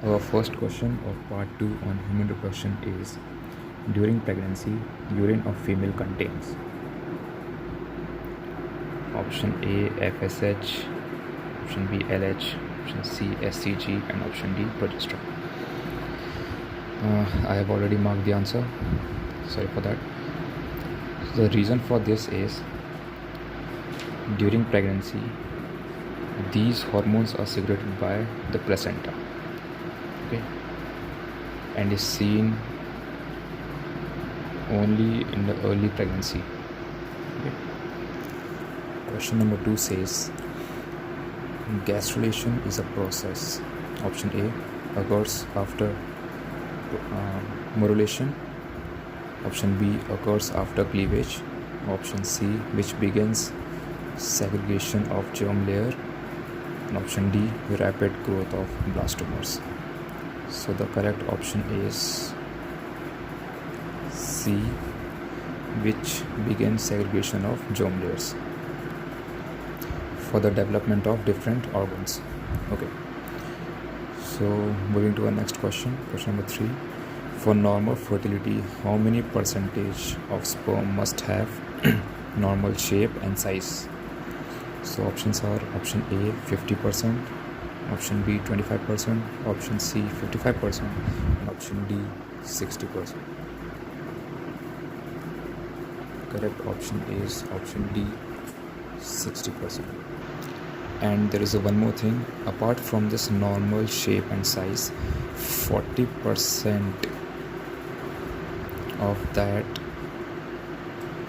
Our first question of part 2 on human reproduction is: during pregnancy, urine of female contains option A FSH, option B LH, option C SCG, and option D progesterone. I have already marked the answer. Sorry for that. So the reason for this is during pregnancy, these hormones are secreted by the placenta. Okay, and is seen only in the early pregnancy. Okay. Question number 2 says gastrulation is a process. Option A occurs after morulation. Option B occurs after cleavage. Option C, which begins segregation of germ layer. And option D, rapid growth of blastomeres. So the correct option is C, which begins segregation of germ layers for the development of different organs. Okay, so moving to our next question, question number 3. For normal fertility, how many percentage of sperm must have normal shape and size? So options are option A 50%, option B 25%, option C 55%, and option D 60%. Correct option is option D 60%. And there is one more thing, apart from this normal shape and size, 40% of that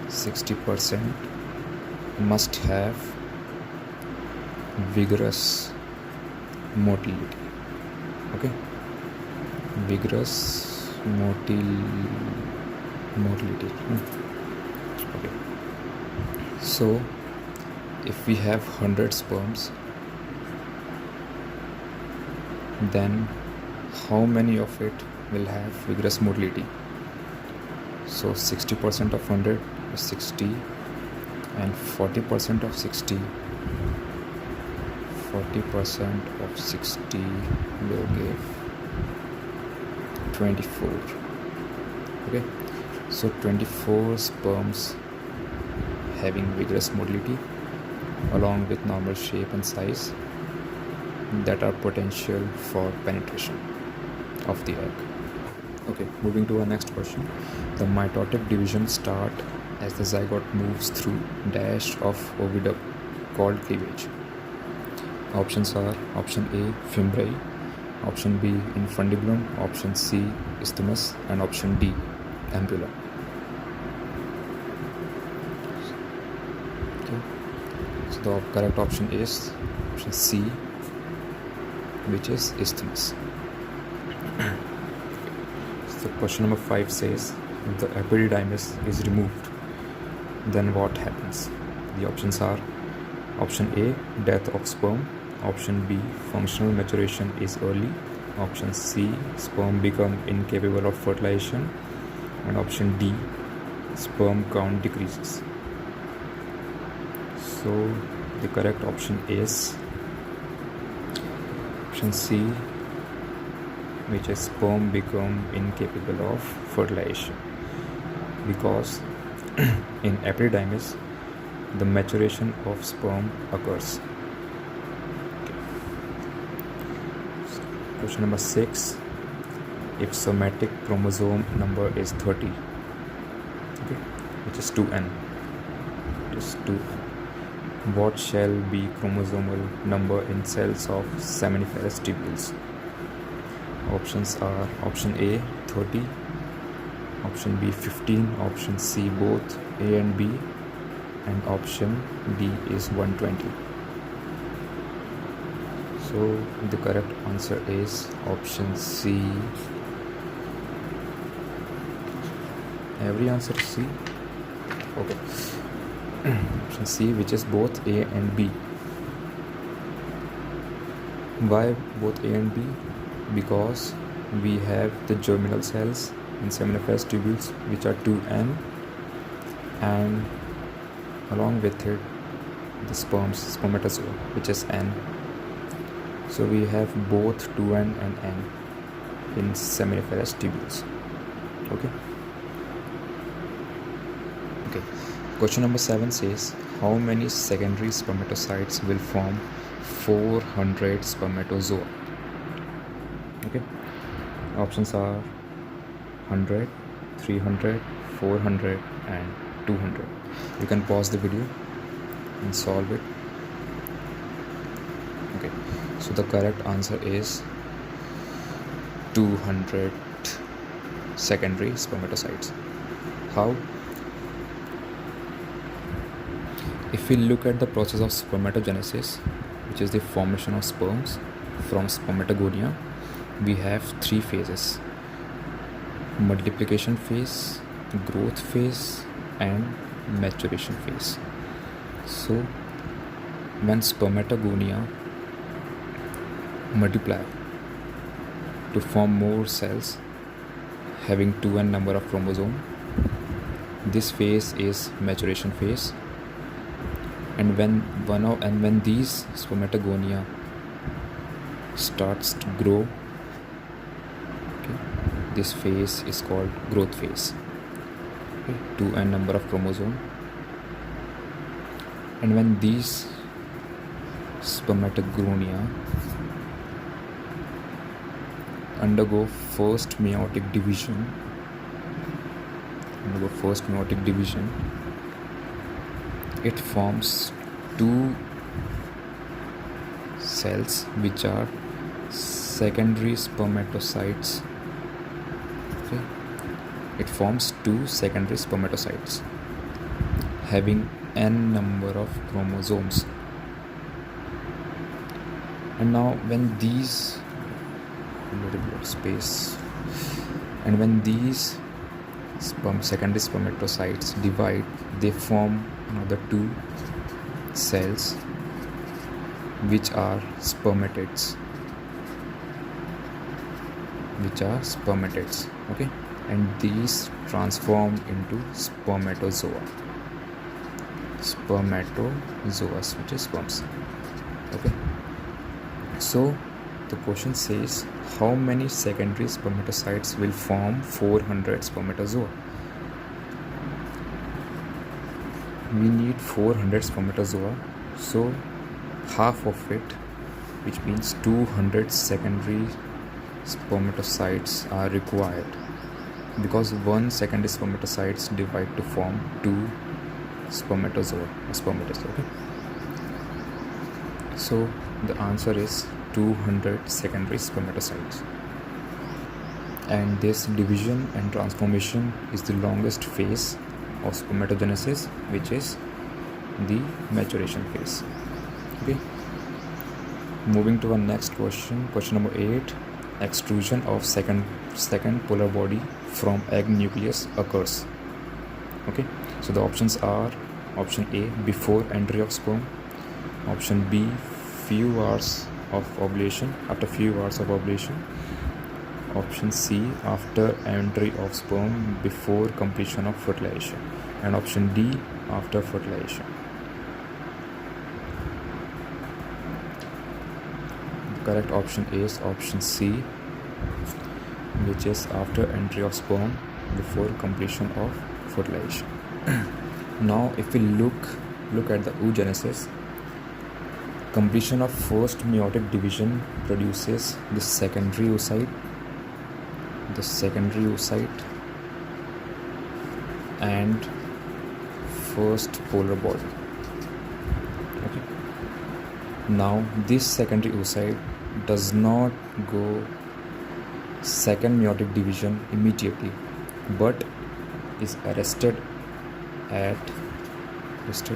60% must have vigorous motility. Okay, vigorous motility. Okay, so if we have 100 sperms, then how many of it will have vigorous motility? So 60% of 100 is 60, and 40% of 60 will give 24. Okay, so 24 sperms having vigorous motility along with normal shape and size that are potential for penetration of the egg. Okay, moving to our next question. The mitotic division start as the zygote moves through dash of oviduct called cleavage. Options are option A fimbriae, option B infundibulum, option C isthmus, and option D ampulla. Okay, so the correct option is option C, which is isthmus. So question number 5 says, if the epididymis is removed, then what happens? The options are option A death of sperm, option B functional maturation is early, option C sperm become incapable of fertilization, and option D sperm count decreases. So the correct option is option C, which is sperm become incapable of fertilization, because in epididymis the maturation of sperm occurs. Okay. Question number 6. If somatic chromosome number is 30, okay, which is 2n, what shall be chromosomal number in cells of seminiferous tubules? Options are option A 30, option B 15, option C both A and B, and option D is 120. So the correct answer is option C. Every answer is C. Okay. Option C, which is both A and B. Why both A and B? Because we have the germinal cells in seminiferous tubules, which are 2n, and along with it the spermatozoa, which is n. So we have both 2n and n. in seminiferous tubules. Okay. Question number 7 says, how many secondary spermatocytes will form 400 spermatozoa? Okay. Options are 100, 300, 400 and 200. You can pause the video and solve it. Okay. So the correct answer is 200 secondary spermatocytes. How? If we look at the process of spermatogenesis, which is the formation of sperms from spermatogonia, we have 3 phases: multiplication phase, growth phase and maturation phase. So when spermatogonia multiply to form more cells having 2n number of chromosomes, this phase is maturation phase. And when these spermatogonia starts to grow, okay, this phase is called growth phase. Okay, 2n number of chromosome. And when these spermatogonia undergo first meiotic division, it forms 2 cells which are secondary spermatocytes. Okay. It forms 2 secondary spermatocytes having n number of chromosomes. And now when these secondary spermatocytes divide, they form another 2 cells which are spermatids. Okay, and these transform into spermatozoa, which is sperms. Okay, so the question says, how many secondary spermatocytes will form 400 spermatozoa? We need 400 spermatozoa, so half of it, which means 200 secondary spermatocytes are required, because 1 secondary spermatocytes divide to form 2 spermatozoa. Okay, so the answer is 200 secondary spermatocytes. And this division and transformation is the longest phase of spermatogenesis, which is the maturation phase. Okay, moving to our next question number 8. Extrusion of second polar body from egg nucleus occurs. Okay, so the options are: option A, before entry of sperm; option B, after few hours of ovulation; option C, after entry of sperm before completion of fertilization; and option D, after fertilization. The correct option is option C, which is after entry of sperm before completion of fertilization. Now if we look at the oogenesis, completion of first meiotic division produces the secondary oocyte and first polar body. Okay. Now this secondary oocyte does not go second meiotic division immediately, but is arrested at metaphase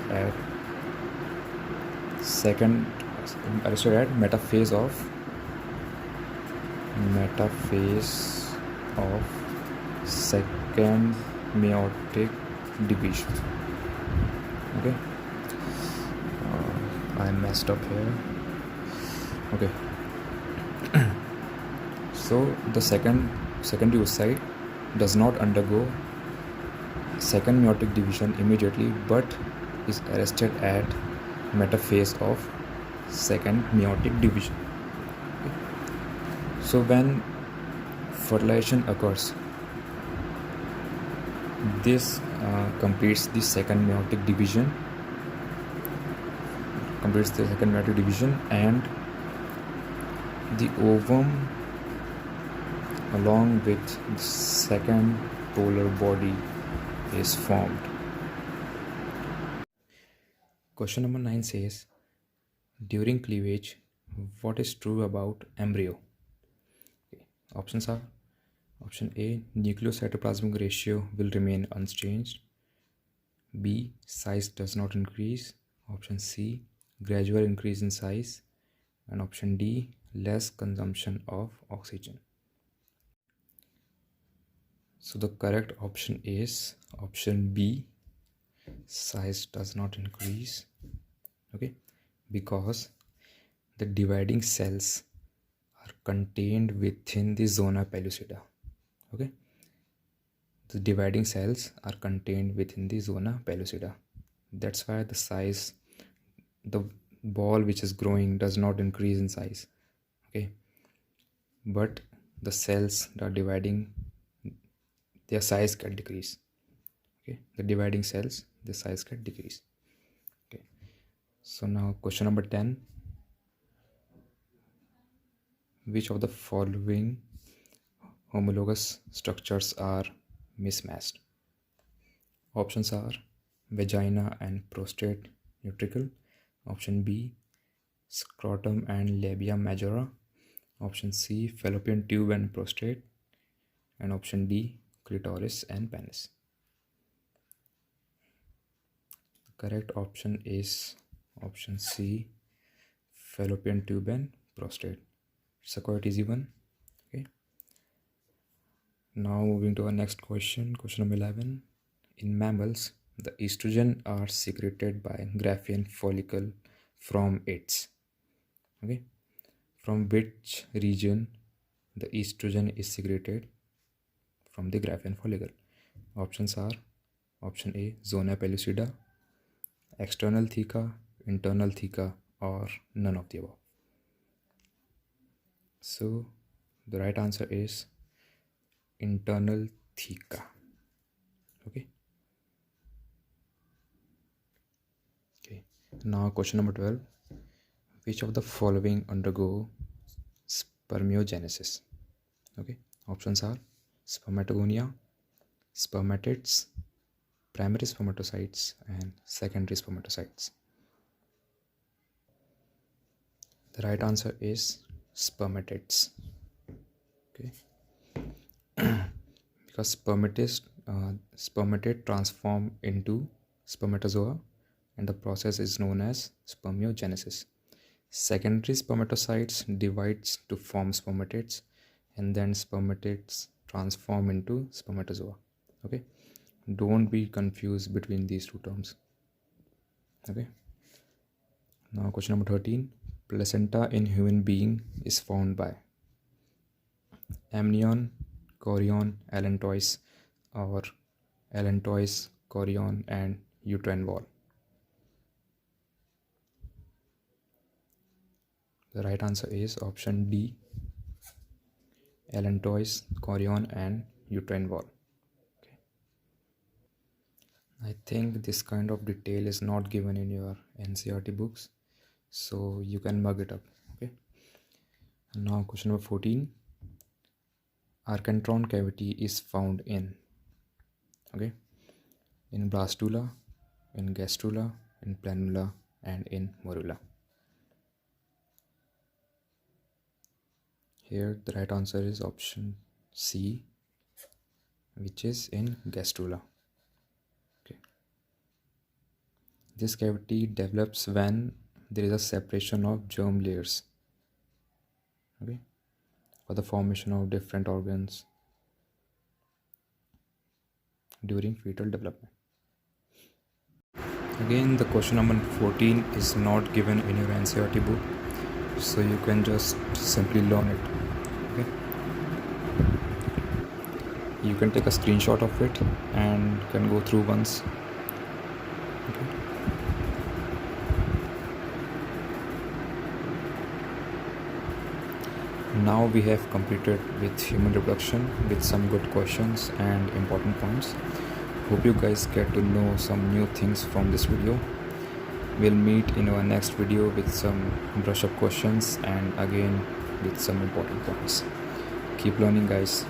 of second meiotic division. Okay, I messed up here. Okay, so the secondary oocyte does not undergo second meiotic division immediately, but is arrested at metaphase of second meiotic division. Okay. So when fertilization occurs. This completes the second meiotic division. And the ovum along with the second polar body is formed. Question number 9 says, during cleavage, what is true about embryo? Okay. Options are: option A, nucleocytoplasmic ratio will remain unchanged. B, size does not increase. Option C, gradual increase in size. And option D, less consumption of oxygen. So the correct option is option B, size does not increase. Okay, because the dividing cells are contained within the zona pellucida. Okay, the dividing cells are contained within the zona pellucida. That's why the size, the ball which is growing does not increase in size. Okay, but the cells that are dividing, their size can decrease. Okay, the dividing cells, the size can decrease. Okay, so now question number 10, which of the following homologous structures are mismatched? Options are vagina and prostate utricle. Option B, scrotum and labia majora. Option C, fallopian tube and prostate. And option D, clitoris and penis. The correct option is option C, fallopian tube and prostate. It's a quite easy one. Okay. Now moving to our next question, question number 11. In mammals, the estrogen are secreted by Graafian follicle from its. Okay. From which region the estrogen is secreted? From the Graafian follicle. Options are: option A, zona pellucida, external theca, internal theca, or none of the above. So the right answer is internal theca. Okay. Now question number 12. Which of the following undergo spermiogenesis? Okay. Options are spermatogonia, spermatids, primary spermatocytes, and secondary spermatocytes. The right answer is spermatids. Okay. Because spermatid transform into spermatozoa, and the process is known as spermiogenesis. Secondary spermatocytes divides to form spermatids, and then spermatids transform into spermatozoa. Okay, don't be confused between these two terms. Okay, now question number 13. Placenta in human being is formed by amnion, chorion, allantois, or allantois, chorion, and uterine wall. The right answer is option D, allantois, chorion, and uterine wall. Okay. I think this kind of detail is not given in your NCERT books, so you can mug it up. Okay. And now question number 14. Archenteron cavity is found in, okay, in blastula, in gastrula, in planula, and in morula. Here the right answer is option C, which is in gastrula. Okay. This cavity develops when there is a separation of germ layers, okay, for the formation of different organs during fetal development. Again, the question number 14 is not given in your NCERT book, so you can just simply learn it. Okay, you can take a screenshot of it and can go through once. Okay. Now we have completed with human reproduction with some good questions and important points. Hope you guys get to know some new things from this video. We'll meet in our next video with some brush up questions and again with some important points. Keep learning, guys.